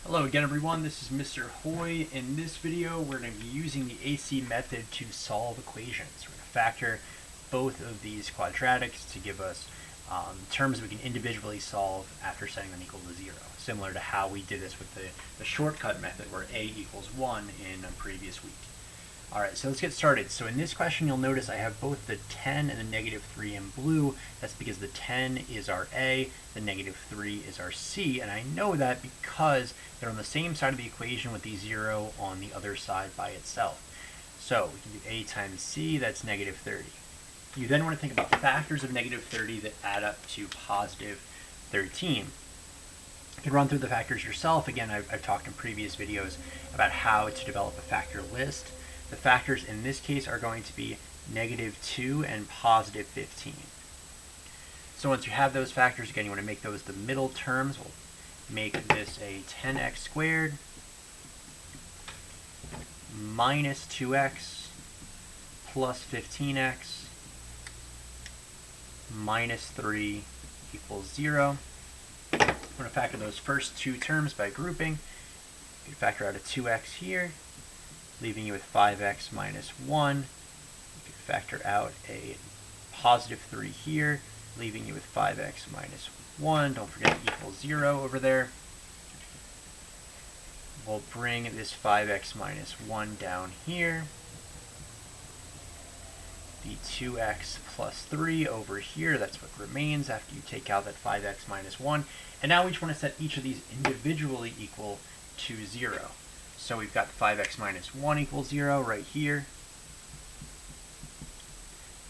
Hello again everyone, this is Mr. Hoy. In this video we're going to be using the AC method to solve equations. We're going to factor both of these quadratics to give us terms we can individually solve after setting them equal to 0, similar to how we did this with the shortcut method where a equals 1 in a previous week. Alright, so let's get started. So in this question you'll notice I have both the 10 and the negative 3 in blue. That's because the 10 is our A, the negative 3 is our C, and I know that because they're on the same side of the equation with the 0 on the other side by itself. So we can do A times C, that's negative 30. You then want to think about factors of negative 30 that add up to positive 13. You can run through the factors yourself. Again, I've talked in previous videos about how to develop a factor list. The factors in this case are going to be negative 2 and positive 15. So once you have those factors, again, you want to make those the middle terms. We'll make this a 10x squared minus 2x plus 15x minus 3 equals 0. I'm going to factor those first two terms by grouping. You can factor out a 2x here, leaving you with 5x minus 1. You can factor out a positive 3 here, leaving you with 5x minus 1. Don't forget equals 0 over there. We'll bring this 5x minus 1 down here. The 2x plus 3 over here, that's what remains after you take out that 5x minus 1. And now we just want to set each of these individually equal to 0. So we've got 5x minus 1 equals 0 right here.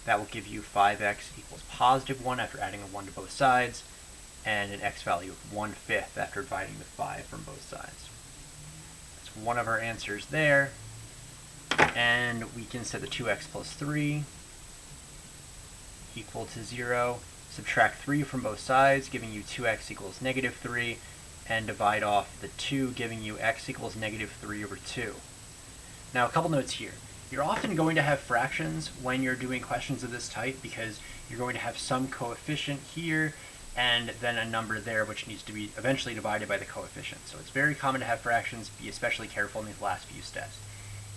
That will give you 5x equals positive 1 after adding a 1 to both sides, and an x value of 1/5 after dividing the 5 from both sides. That's one of our answers there. And we can set the 2x plus 3 equal to 0. Subtract 3 from both sides, giving you 2x equals negative 3. And divide off the 2, giving you x equals negative 3 over 2. Now, a couple notes here. You're often going to have fractions when you're doing questions of this type because you're going to have some coefficient here and then a number there which needs to be eventually divided by the coefficient. So it's very common to have fractions. Be especially careful in these last few steps.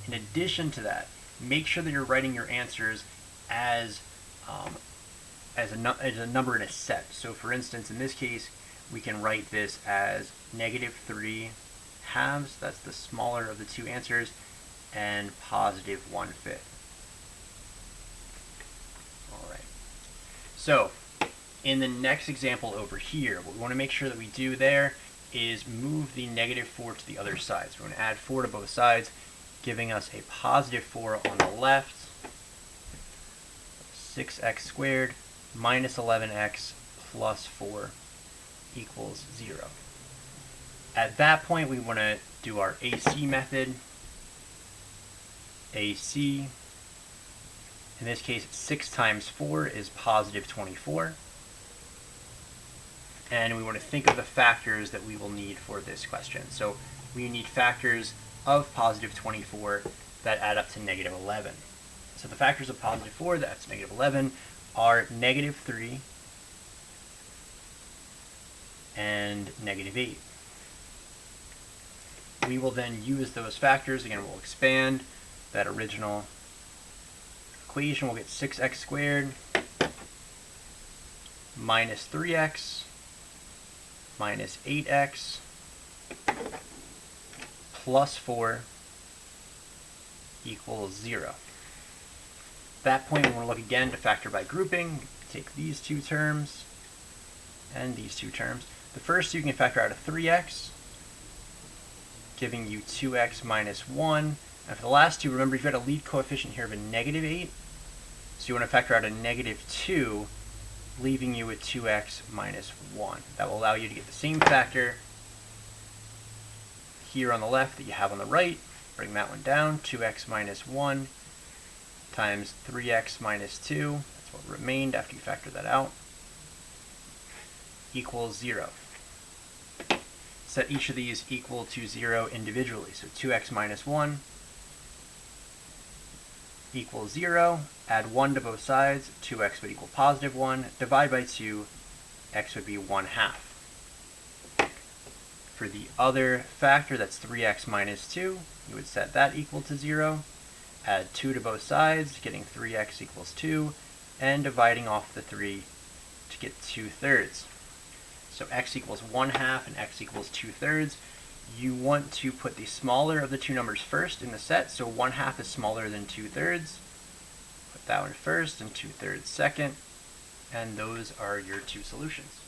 In addition to that, make sure that you're writing your answers as a number in a set. So for instance, in this case, we can write this as negative 3 halves, that's the smaller of the two answers, and positive 1/5. All right. So in the next example over here, what we want to make sure that we do there is move the negative 4 to the other side. So we're going to add 4 to both sides, giving us a positive 4 on the left, 6x squared minus 11x plus 4 equals 0. At that point, we want to do our AC method. AC, in this case, 6 times 4 is positive 24. And we want to think of the factors that we will need for this question. So we need factors of positive 24 that add up to negative 11. So the factors of positive 4, that's negative 11, are negative 3, and negative 8. We will then use those factors. Again, we'll expand that original equation. We'll get 6x squared minus 3x minus 8x plus 4 equals 0. At that point, we want to look again to factor by grouping. Take these two terms and these two terms. The first, you can factor out a 3x, giving you 2x minus 1. And for the last two, remember you've got a lead coefficient here of a negative 8. So you want to factor out a negative 2, leaving you with 2x minus 1. That will allow you to get the same factor here on the left that you have on the right. Bring that one down, 2x minus 1 times 3x minus 2. That's what remained after you factor that out, equals 0. Set each of these equal to 0 individually. So 2x minus 1 equals 0. Add 1 to both sides. 2x would equal positive 1. Divide by 2. X would be 1/2. For the other factor, that's 3x minus 2, you would set that equal to 0, add 2 to both sides, getting 3x equals 2, and dividing off the 3 to get 2/3. So x equals 1/2 and x equals 2/3. You want to put the smaller of the two numbers first in the set, so 1/2 is smaller than 2/3. Put that one first and 2/3 second, and those are your two solutions.